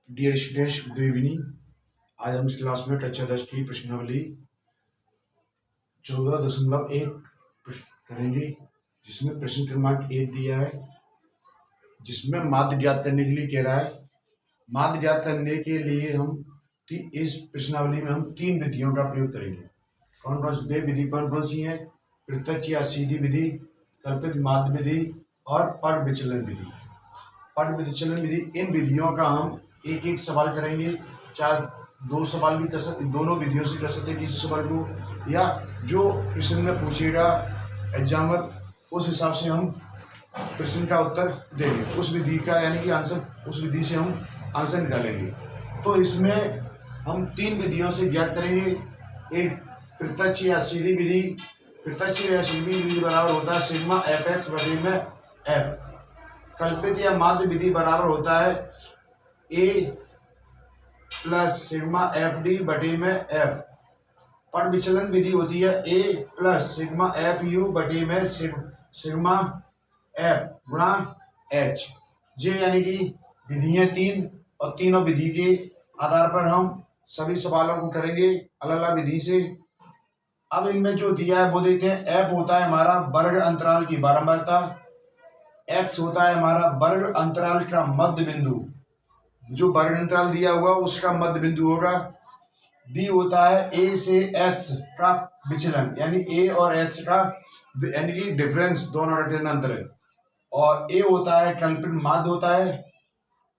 Dear students, good evening. आज हम इस क्लास में कक्षा 10 की प्रश्नावली 14.1 प्रश्न करेंगे, जिसमें प्रश्न क्रमांक 1 दिया है, जिसमें माध्य ज्ञात करने के लिए कह रहा है। माध्य ज्ञात करने के लिए हम इस प्रश्नावली में हम 3 विधियों का प्रयोग करेंगे। कौन कौन सी विधि कौन कौन सी है? प्रत्यक्ष या सीधी विधि, कल्पित माध्य विधि और पद विचलन विधि। पद विचलन विधि, इन विधियों का हम एक एक सवाल करेंगे। चाहे 2 सवाल भी कर सकते, दोनों विधियों से कर सकते हैं किसी सवाल को, या जो प्रश्न में पूछेगा एग्जामर उस हिसाब से हम प्रश्न का उत्तर देंगे, उस विधि का यानी कि आंसर, उस विधि से हम आंसर निकालेंगे। तो इसमें हम 3 विधियों से ज्ञात करेंगे। एक प्रत्यक्ष या सीधी विधि। प्रत्यक्ष या सीधी विधि बराबर होता है सिग्मा एफ एक्स बटे में एफ। कल्पित या माध्य विधि बराबर होता है ए प्लस सिग्मा एफ डी बटे में एफ। पद विचलन विधि होती है ए प्लस सिग्मा एफ यू बटे में सिग्मा एफ गुणा एच। ये यानी कि विधियां 3, और तीनों विधि के आधार पर हम सभी सवालों को करेंगे अलग अलग विधि से। अब इनमें जो दिया है वो देखते हैं। एफ होता है हमारा वर्ग अंतराल की बारंबारता, एक्स होता है हमारा वर्ग अंतराल का मध्य बिंदु, जो वर्ग अंतराल दिया हुआ उसका मध्य बिंदु होगा। डी होता है ए से एक्स का विचलन, यानी ए और एक्स का यानी कि डिफरेंस, दोनों का कितना अंतर है। और ए होता है कल्पित माध्य होता है,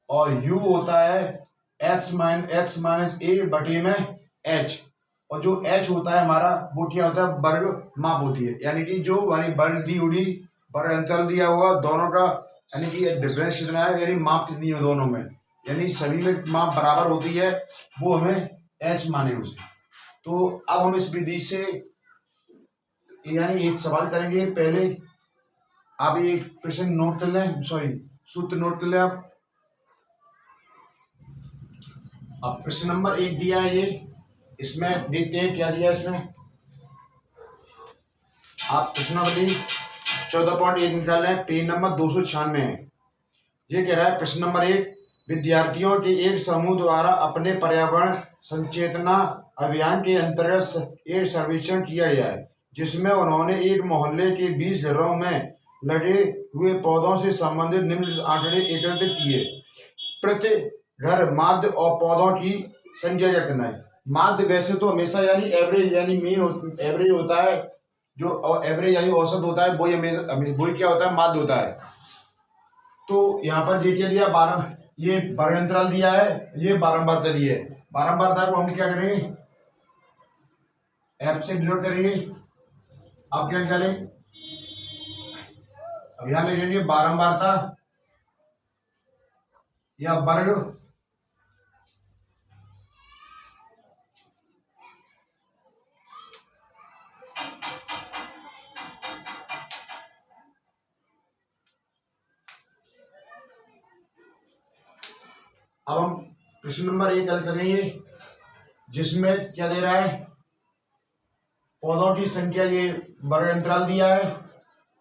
और यू होता है एक्स माइनस ए बटे में एच। और जो एच होता है हमारा वो क्या होता है? वर्ग माप होती है, यानी कि जो हमारी वर्ग दी हुई वर्ग अंतराल दिया हुआ दोनों का, यानी कि डिफरेंस कितना है, यानी माप कितनी है दोनों में, यानी सभी में माप बराबर होती है, वो हमें एच माने उसे। तो अब हम इस विधि से यानी एक सवाल करेंगे। पहले आप ये प्रश्न नोट कर लें, सूत्र नोट कर लें आप। अब प्रश्न नंबर 1 दिया है ये, इसमें देखते हैं क्या दिया है इसमें। आप प्रश्नावली 14.1 निकाल लें, पेज नंबर 296 है। ये कह रहा है प्रश्न नंबर 1, विद्यार्थियों के एक समूह द्वारा अपने पर्यावरण संचेतना अभियान के अंतर्गत एक सर्वेक्षण किया गया है, जिसमें उन्होंने एक मोहल्ले के 20 घरों में लगे हुए पौधों से संबंधित निम्न आंकड़े एकत्रित किए। प्रति घर माध्य और पौधों की संख्या क्या करना है। माध्य वैसे तो हमेशा यानी एवरेज, यानी मीन एवरेज होता है, जो एवरेज यानी औसत होता है, वही क्या होता है? माध्य होता है। तो यहाँ पर जे क्या दिया, 12, ये वर्ग अंतराल दिया है, ये बारंबारता दी है। बारंबारता को हम क्या करेंगे? एफ से डिनोट करेंगे। अब क्या निकालें? अब यहाँ लिखेंगे बारंबारता या वर्ग अब हम प्रश्न नंबर 1 हल करेंगे, जिसमें क्या दे रहा है? पौधों की संख्या, ये वर्ग अंतराल दिया है,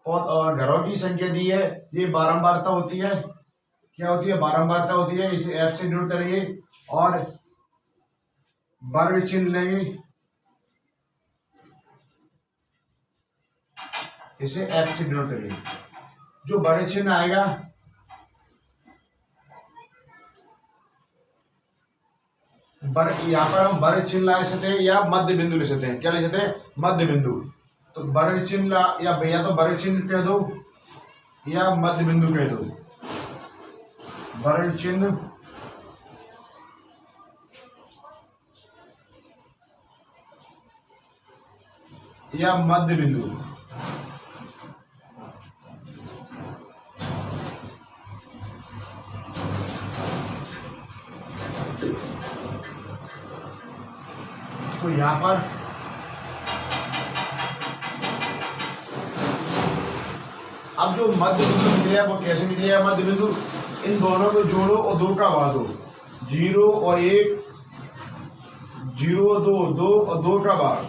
और घरों की संख्या दी है। ये बारंबारता होती है, क्या होती है? बारंबारता होती है। इसे एफ से डिनोट करेंगे और वर्ग चिन्ह लेंगे, इसे एफ से डिनोट करेंगे। जो वर्ग चिन्ह आएगा, यहाँ पर हम वर्ग चिन्ह ला सकते हैं या मध्य बिंदु ले सकते हैं। क्या ले सकते हैं? मध्य बिंदु। तो वर्ग चिन्ह या तो वर्ग चिन्ह कह दो या मध्य बिंदु कह दो। वर्ग चिन्ह या मध्य बिंदु। तो यहाँ पर अब जो मध्य बिंदु निकलेगा वो कैसे निकलेगा? मध्य बिंदु, इन दोनों को जोड़ो और 2 का भाग दो। 0 और 1, 0 2 2 और 2 का भाग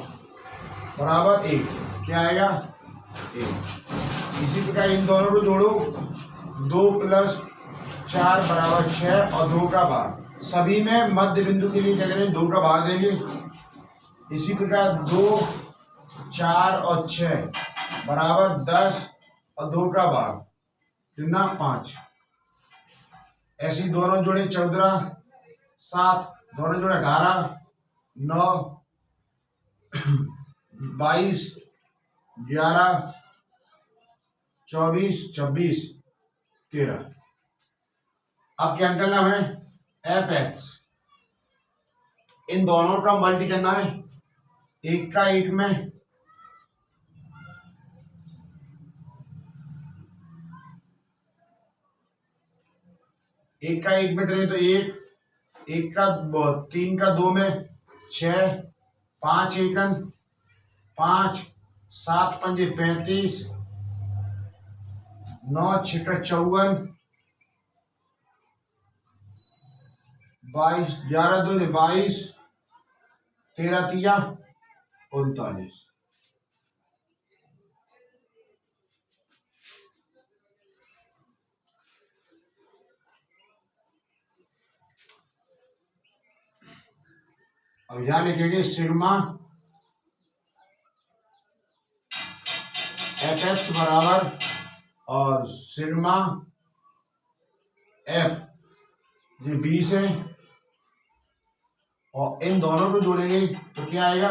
बराबर 1। क्या आएगा? 1। इसी प्रकार इन दोनों को जोड़ो, 2 + 4 = 6 और 2 का भाग सभी में मध्य बिंदु के लिए क्या करेंगे, 2 का भाग देंगे। इसी प्रकार 2, 4 और 6 बराबर 10 और 2 का भाग कितना 5। ऐसे ही दोनों जोड़े 14, 7, दोनों जोड़े 18, 9, 22, 11, 24, 26, 13। अब क्या करना है, एफ एक्स, इन दोनों का मल्टी करना है, एक का एक में, एक का एक में करें तो एक का 3 का 2 में 6, 5 एकन 5, 7 पंजे 35, 9 छिका 54, 22, 11 2 22, 13 तिया 39। अब यहां लिखेंगे सिग्मा एफ एक्स बराबर और सिग्मा एफ ये 20 है, और इन दोनों को जोड़ेंगे तो क्या आएगा,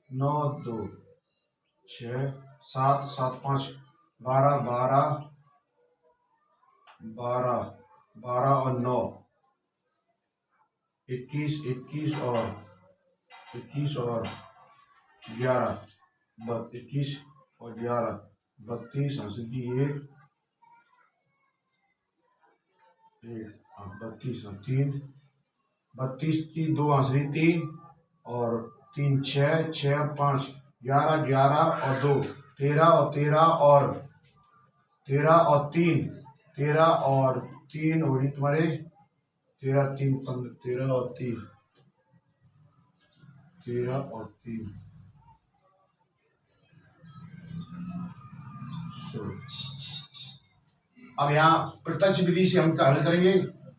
9 2 6 7 7 5 12 12 12 12 और 9 21 21 और 21 और 11 21 और 11 32 हासिल की 1 32 और 3 32 की 2 हासिल 3 और 3 6 6 और 5 11 11 और 2 13 और 13 और 13 और 3 13 और 3 होगी तुम्हारे 13 3 15 13 और 3 13 और 3 अब यहाँ प्रत्यक्ष विधि से हम हल करेंगे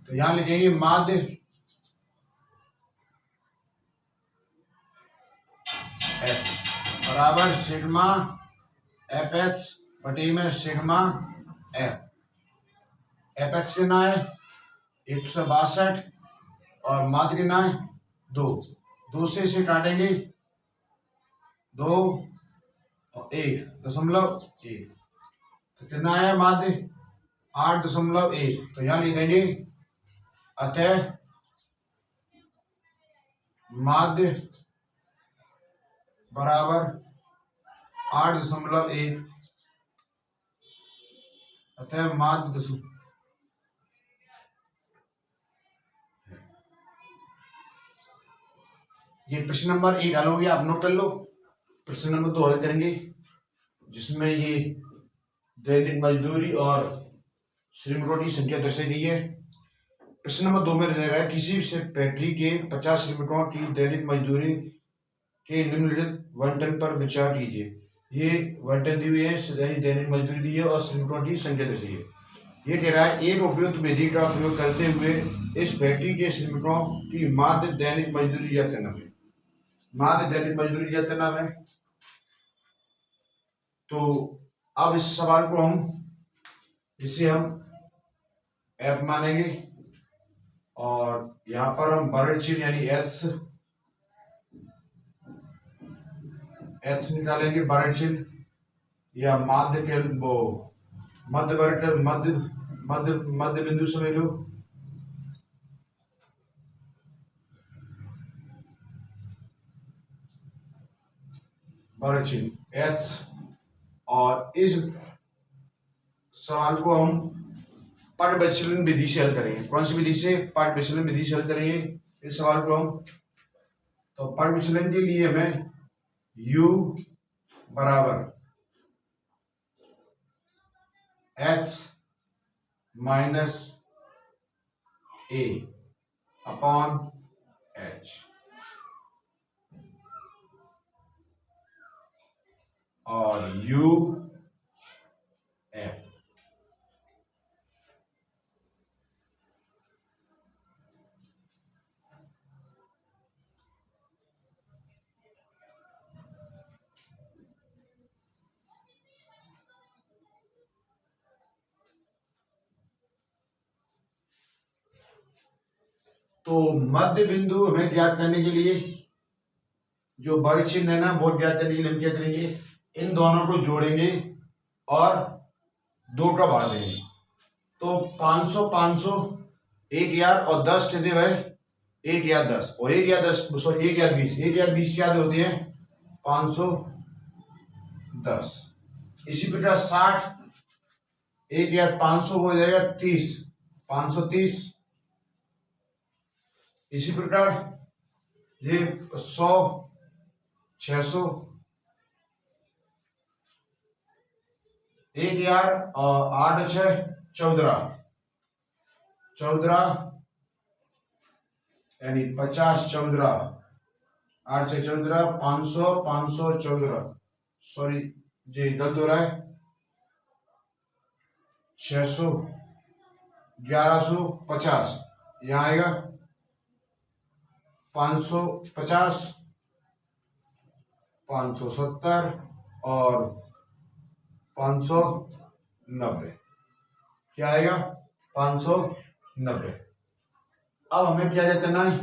तो यहाँ लिखेंगे माध्य एक्स बराबर सिग्मा एफ एक्स बटे में सिग्मा एफ एक्स कितना है 162 और माध्य कितना है 2, 2 से इसे काटेंगे 2 और 1.1 तो कितना है माध्य 8.1। तो यहां लिख देंगे अतः माध्य बराबर 8.1, अतः माध्य ये प्रश्न नंबर 1 हल हो गया, आप नोट कर लो। प्रश्न नंबर 2 हल करेंगे जिसमें ये दैनिक मजदूरी और श्रमिकों की संख्या दर्शाई गई है। प्रश्न नंबर 2 में दे रहा है किसी से फैक्ट्री के 50 श्रमिकों की दैनिक मजदूरी के निम्नलिखित बंटन पर विचार कीजिए। ये बंटन दी हुई है, दैनिक मजदूरी दी है और श्रमिकों की संख्या दर्शाई है। ये कह रहा है एक उपयुक्त विधि का प्रयोग करते हुए इस फैक्ट्री के श्रमिकों की माध्य दैनिक मजदूरी ज्ञात करना है। माध्य दैनिक मजदूरी ज्ञात करना है। तो अब इस सवाल को इसे हम एफ मानेंगे और यहां पर हम बड़े चिन्ह यानी एच निकालेंगे बड़े चिन्ह या माध्य के वो मध्य वर्ग मध्य मध्य मध्य बिंदु समझ लो। बड़े चिन्ह एच और इस सवाल को हम पाठ विचलन विधि से हल करेंगे। कौन सी विधि से? पाठ विचलन विधि से हल करेंगे इस सवाल को हम। तो पाठ विचलन के लिए हमें u बराबर x minus a upon h और u f तो मध्य बिंदु हमें ज्ञात करने के लिए जो बड़े चिन्ह है ना वो ज्ञात करने के लिए हम क्या करेंगे, इन दोनों को जोड़ेंगे और 2 का भाग देंगे। तो 500 500 1 यार और 10 कितने भाई, 1 या 10 और 1 या 10 सॉरी 1 या 20, 1 या 20 क्या होती है 510। इसी प्रकार 60 1 या 500 हो जाएगा 30 530। इसी प्रकार ये 100 600 1 यार 8 6 14 यानी 50 14 8 6 14 500 500 14 सॉरी जी गलत हो रहा है 600 1150 यहाँ आएगा 550 570 और 590 क्या आएगा 590। अब हमें क्या करना है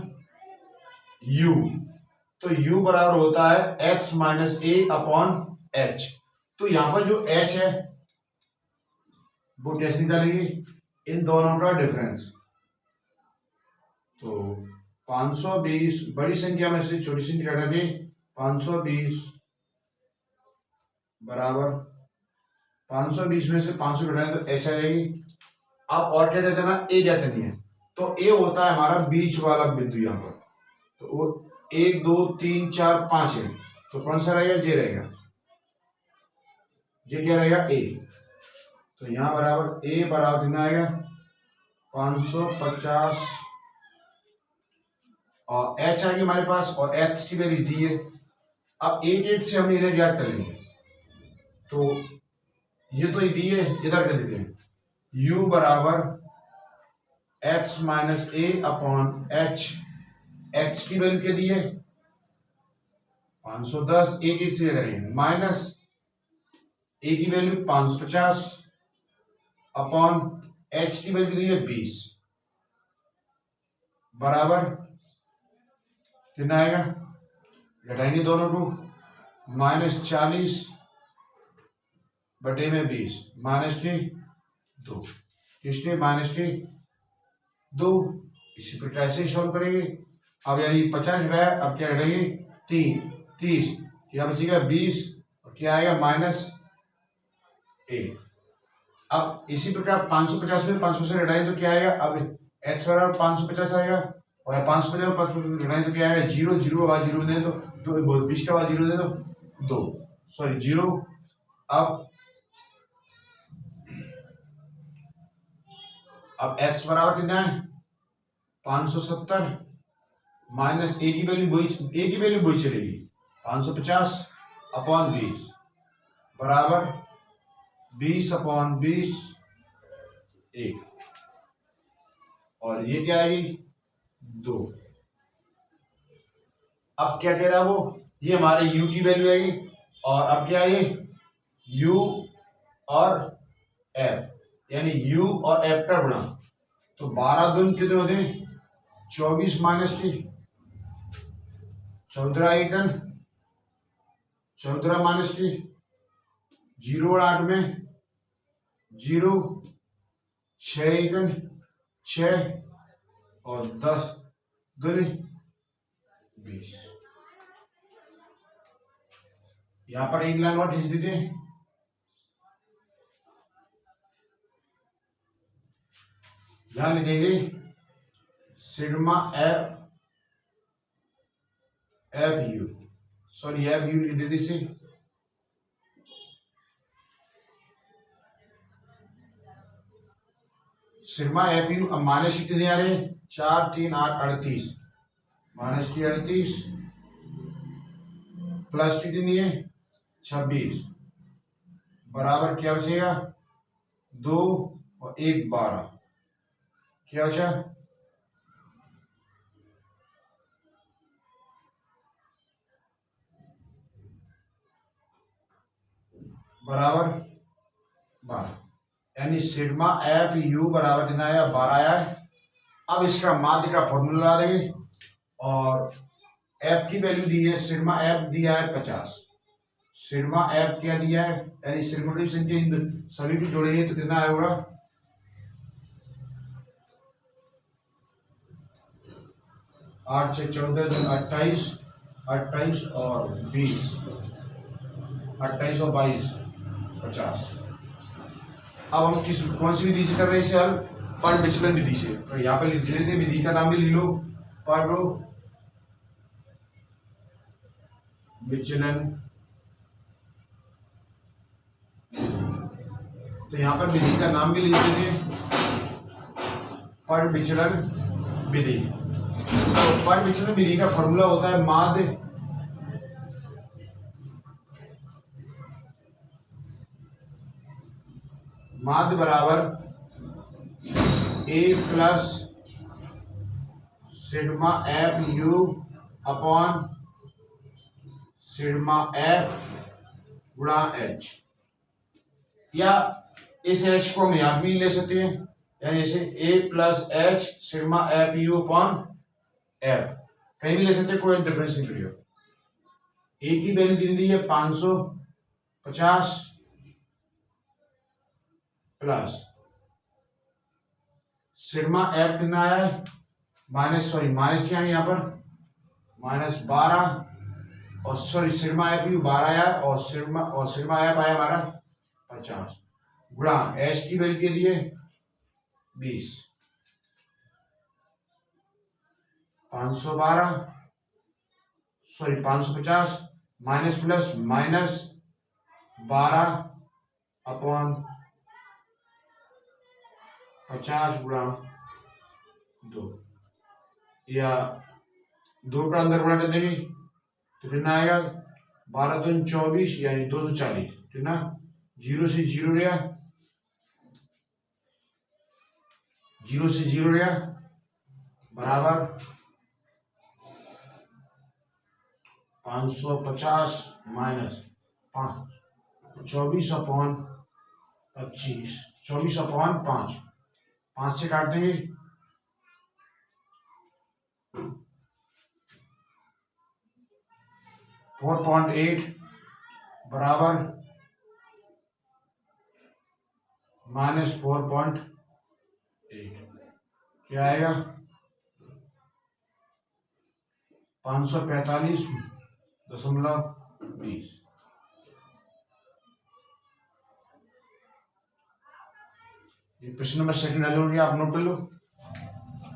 u, तो u बराबर होता है x माइनस ए अपॉन एच। तो यहां पर जो h है वो कैसे निकालेंगे, इन दोनों का डिफरेंस। तो 520 बड़ी संख्या में से छोटी संख्या घटानी 520 बराबर 520 में से 500 घटाएं तो h आ जाएगी। अब और क्या देते ना a ज्ञात करनी है, तो a होता है हमारा बीच वाला बिंदु यहाँ पर। तो वो 1 2 3 4 5 है, तो कौन सा रहेगा जे रहेगा, जे क्या रहेगा a। तो यहाँ बराबर a बराबर कितना आएगा 550 और h आएगी हमारे पास और h की वैल्यू दी है। अब 8 से हम इन्हें ज्ञात कर लेंगे। तो ये तो दी है, इधर कर देते हैं u बराबर x माइनस ए अपॉन एच। x की वैल्यू क्या दी है 510, 8 से करेंगे माइनस a की वैल्यू 550 अपॉन h की वैल्यू दी है 20 बराबर कितना आएगा, घटाएंगे दोनों को माइनस 40 बटे में 20 माइनस की 2 किसके माइनस की 2। इसी प्रकार से सॉल्व करेंगे। अब यानी 50 घटाया, अब क्या घटाएंगे 30 क्या बचेगा 20 और क्या आएगा माइनस 1। अब इसी प्रकार 550 में 500 से घटाएं तो क्या आएगा, अब x बराबर 550 आएगा और 550 घटाएं तो क्या आएगा 0 0 आवाज 0 दे दो 20 का आवाज 0 दे दो 2 सॉरी 0। अब x बराबर कितना है 570 माइनस a की वैल्यू वही चलेगी 550 अपॉन 20 बराबर 20 अपॉन 20 1 और ये क्या आएगी 2। अब क्या कह रहा है वो, ये हमारे u की वैल्यू आएगी और अब क्या है u और f यानी u और f का गुणा। तो 12 दून कितने होते हैं 24 माइनस की 14 एकन 14 माइनस की 0 और 8 में 0 6 एकन 6 और 10 दूनी 20। यहां पर एक लाइन और खींच देते हैं। यहां लिखेंगे sigma F you sorry F you लिख देते इसे। सिग्मा एफ यू अब माइनस कितने आ रहे हैं 4 3 8 38 माइनस की 38 प्लस कितनी है 26 बराबर क्या बचेगा 2 और 1 12 क्या बचा बराबर 12 यानी सिग्मा एफ यू बराबर कितना आया 12 आया है। अब इसका माध्य का फॉर्मूला ला देंगे और एफ की वैल्यू दी है, सिग्मा एफ दिया है 50। सिग्मा एफ क्या दिया है, यानी सिग्मा संख्या सभी को जोड़ेंगे तो कितना आएगा, 8 से 14 दिन 28, 28 और 20, 28 और 22 50। अब हम कौन सी विधि से कर रहे हैं इसे हल, पर विचलन विधि से। तो यहाँ पे लिख लेते, विधि का नाम भी ले लो, पर विचलन। तो यहाँ पर विधि का नाम भी लिख देते हैं, पर विचलन विधि। तो पर विचलन विधि का फॉर्मूला होता है माध्य बराबर A plus sigma F U upon sigma F गुणा एच, या इस एच को हम यहां भी ले सकते हैं, यानी जैसे A plus H sigma F U upon F, कहीं भी ले सकते हैं, कोई डिफरेंस नहीं पड़ेगा। ए की वैल्यू दी है 550 प्लस सिग्मा एफ कितना है, माइनस क्या है यहाँ पर, -12, और सिग्मा एफ यू 12 आया, और सिग्मा एफ आया हमारा 50, गुणा एच की वैल्यू के लिए 20, 550 माइनस प्लस -12 अपॉन 50 गुणा 2, या 2 का अंदर गुणा कर देंगे तो कितना आएगा, 12 दूनी 24, यानी 240, कितना 0 से 0 गया, 0 से 0 गया, बराबर 550 माइनस 24 अपॉन 25, 24 अपॉन 5, 5 से काट देंगे, 4.8 बराबर -4.8, क्या आएगा, 545.20। ये प्रश्न नंबर सेकंड हल हो गया, आप नोट कर लो।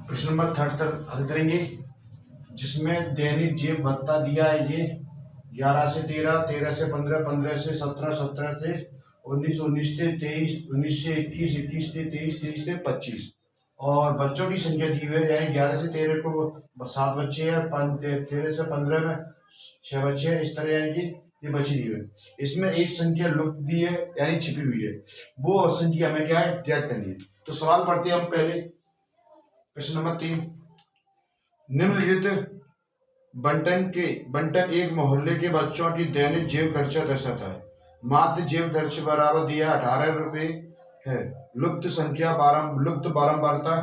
प्रश्न नंबर थर्ड हल करेंगे, जिसमें दैनिक जेब भत्ता दिया है ये 11 से 13, 13 से 15, 15 से 17, 17 से 19, 19 से 23, 19 से 21, 21 से 23, 23 से 25, और बच्चों की संख्या दी हुई है, यानी 11 से 13 को 7 बच्चे हैं, 13 से 15 में 6 बच्चे हैं, इस तरह यानी कि ये बची दी हुई है। इसमें एक संख्या लुप्त दी है, यानी छिपी हुई है, वो संख्या हमें क्या है, ज्ञात करनी है। तो सवाल पढ़ते हैं हम पहले, प्रश्न नंबर 3, निम्नलिखित बंटन एक मोहल्ले के बच्चों की दैनिक जेब खर्चा दर्शाता है। माध्य जेब खर्च बराबर दिया 18 रुपए है। लुप्त बारंबारता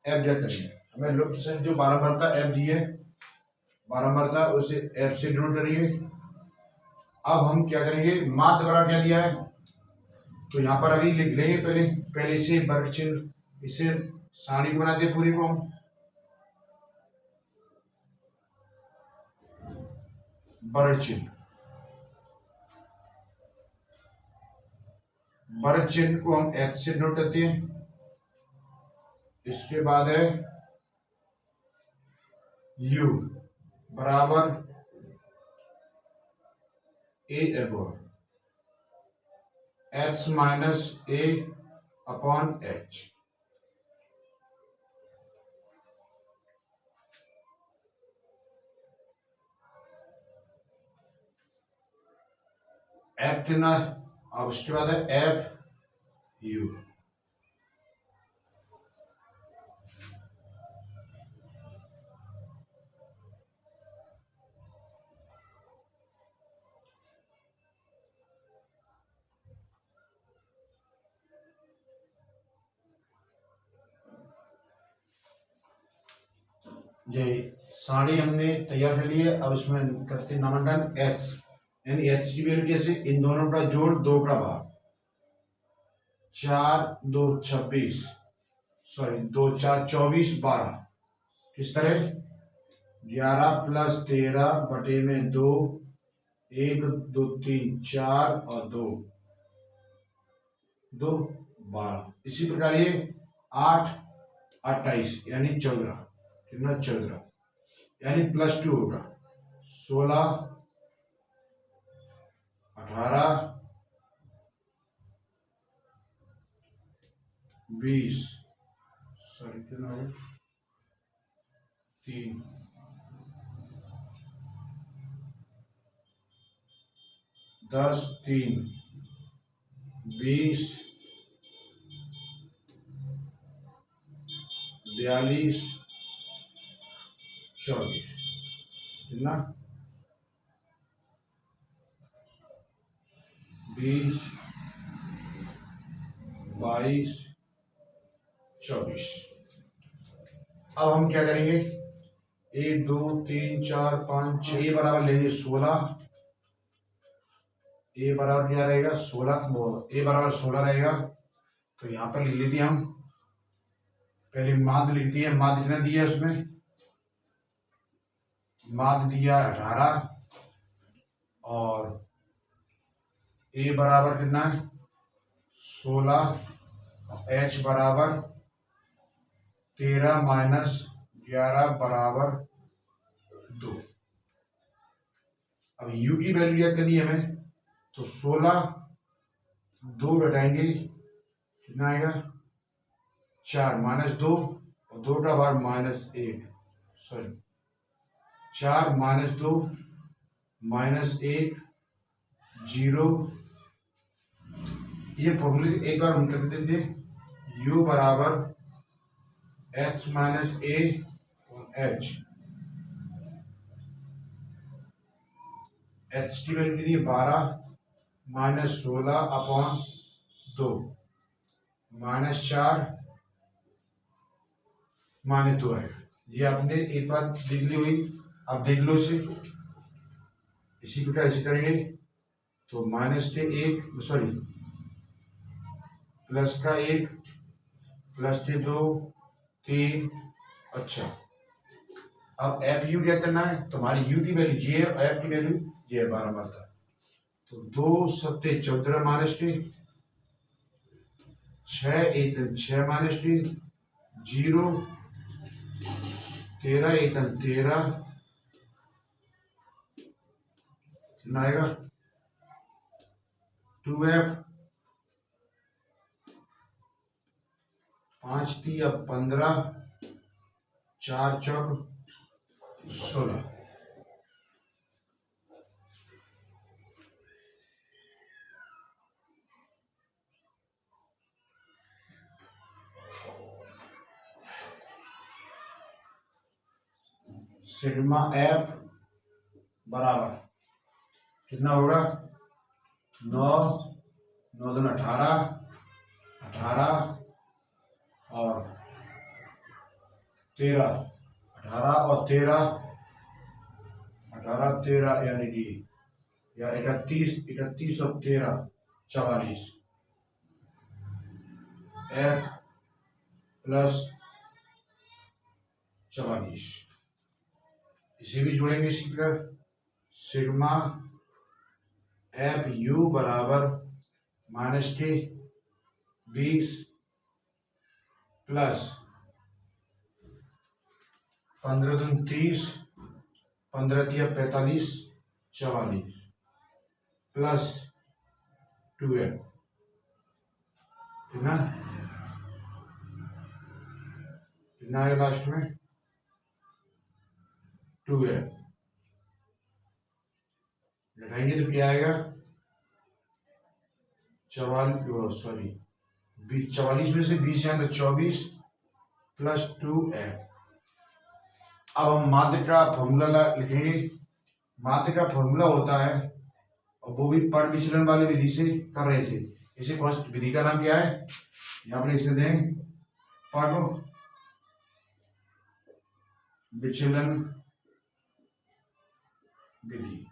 एफ ज्ञात करिए। हमें लुप्त संख्या जो बारंबारता एफ दी है, बारंबारता उसे एफ से डिनोट करिए। अब हम क्या करेंगे, माध्य बराबर क्या दिया है, तो यहाँ पर अभी लिख लेंगे, पहले से वर्ग चिन्ह, इसे सारणी बना दे पूरी को हम, वर्ग चिन्ह को हम एच से नोट करते हैं। इसके बाद है u बराबर A H minus A upon H. F कितना, अब उसके बाद है एफ यू। ये साड़ी हमने तैयार कर ली है। अब इसमें करते नामकरण एच, यानी एच की वैल्यू कैसे, इन दोनों का जोड़, दो का भाग, 4 2 26, सॉरी 2 4 24 12, किस तरह 11 प्लस 13 बटे में 2, 1 2 3 4 और 2 2 12। इसी प्रकार ये 8 28 यानी 14, कितना 14, यानी +2 होगा, 16 18 20, सॉरी कितना होगा 3 10 3 20 42 24, कितना 20 22 24। अब हम क्या करेंगे, 1 2 3 4 5 6, ए बराबर लेंगे 16, ए बराबर क्या रहेगा 16, ए बराबर 16 रहेगा। तो यहाँ पर लिख लेते हैं हम, पहले माध्य लिख दिए, माध्य कितना दिया है उसमें, माध्य दिया 18 और ए बराबर कितना है 16, एच बराबर 13 माइनस 11 बराबर 2। अब u की वैल्यू याद करनी है हमें, तो 16 2 घटाएंगे कितना आएगा 4 माइनस 2 और 2 का भाग -1, सॉरी 4 माइनस 2 -1 0। ये फॉर्मूले एक बार हम कर देते थे, u बराबर x माइनस ए और h, h की वैल्यू के लिए 12 माइनस 16 अपॉन 2 माइनस 4 माइनस 2 है। ये आपने एक बार देख ली हुई, अब देख लो इसे, इसी प्रकार इसे करेंगे तो माइनस के 1 सॉरी प्लस का 1 प्लस के 2 3। अच्छा, अब एफ यू क्या करना है, तो हमारी यू की वैल्यू जी है और एफ की वैल्यू जी है 12 मात्रा। तो 2 7 14 माइनस के 6 1 6 माइनस के 0 13 1 13, कितना आएगा 2f 5 3 15 4 4 16। सिग्मा एफ बराबर कितना होगा 9 9 2 18 18 और 13 18 और 13 18 13 यानी कि या 31 31 और 13 44, एफ प्लस 44। इसे भी जोड़ेंगे सीखकर, सिग्मा एफ यू बराबर माइनस के 20 प्लस 15 दूनी 30 15 दिया 45 44 प्लस 2f, कितना कितना है लास्ट में 2f, घटाएंगे तो क्या आएगा 44 सॉरी 44 में से 20 जाए तो 24 प्लस 2f। अब हम माध्य का फॉर्मूला लिखेंगे। माध्य का फॉर्मूला होता है, और वो भी पर विचलन वाली विधि से कर रहे थे। इसे कौन विधि का नाम क्या है, यहाँ पर इसे दें पर विचलन विधि।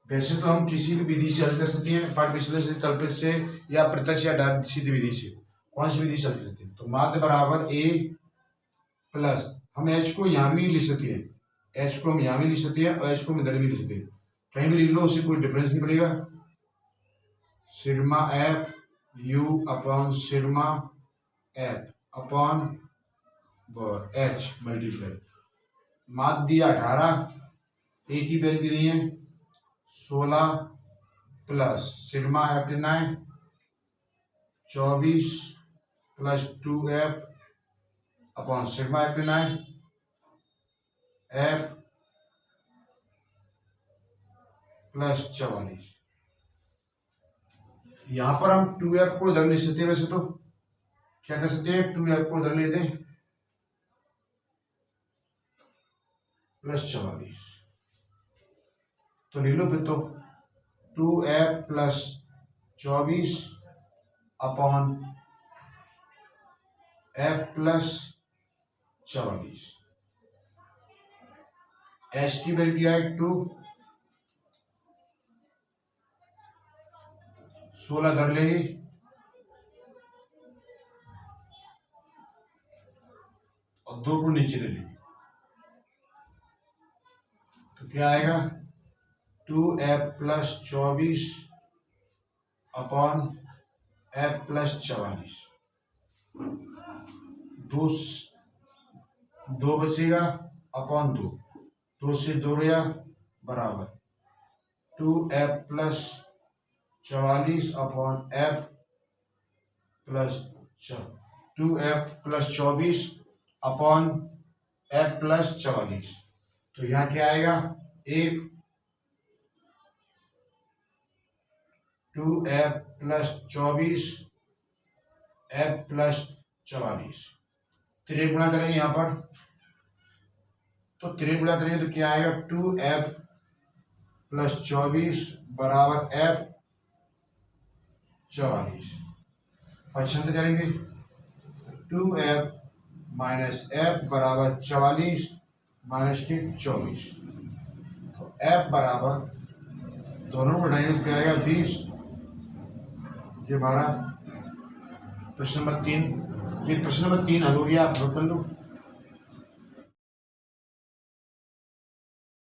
वैसे तो हम किसी भी विधि से हल कर सकते हैं, पाठ विश्लेषण तलपट से या प्रत्यक्ष या सीधी विधि से, कौन सी विधि से हल कर सकते हैं। तो माध्य बराबर ए प्लस, हम एच को यहाँ भी लिख सकते हैं, एच को हम यहाँ भी लिख सकते हैं और एच को हम इधर भी लिख सकते हैं, कहीं भी लिख लो, उससे कोई डिफरेंस नहीं पड़ेगा। Sigma F U upon sigma F upon H multiply. माध्य दिया 18, ए की वैल्यू नहीं है 16 plus sigma F 9 24 plus 2f upon sigma F 9 F plus 44। यहां पर हम 2f को इधर लिख सकते हैं, वैसे तो क्या कर सकते हैं, 2f को इधर ले दें प्लस 44, तो ले लो फिर तो 2f plus 24 upon f plus 44। H की वैल्यू क्या है 2, 16 धर लेंगे और 2 को नीचे ले लेंगे, तो क्या आएगा 2f plus 24 upon f plus 44। 2 बचेगा अपॉन 2, 2 से 2 गया बराबर 2f plus 44 upon f plus 2f plus 24 upon f plus 44। तो यहाँ क्या आएगा 1 2f प्लस 24 f प्लस 44। 3 गुणा करेंगे यहाँ पर, तो 3 गुणा करेंगे तो क्या आएगा 2f प्लस 24 बराबर f 44। पसंद करेंगे 2f माइनस f बराबर 44 माइनस के 24, तो f बराबर दोनों बढ़ाएंगे तो क्या आएगा 20। ये हमारा प्रश्न नंबर 3, ये प्रश्न नंबर 3 हल हो गया, आप नोट कर लो।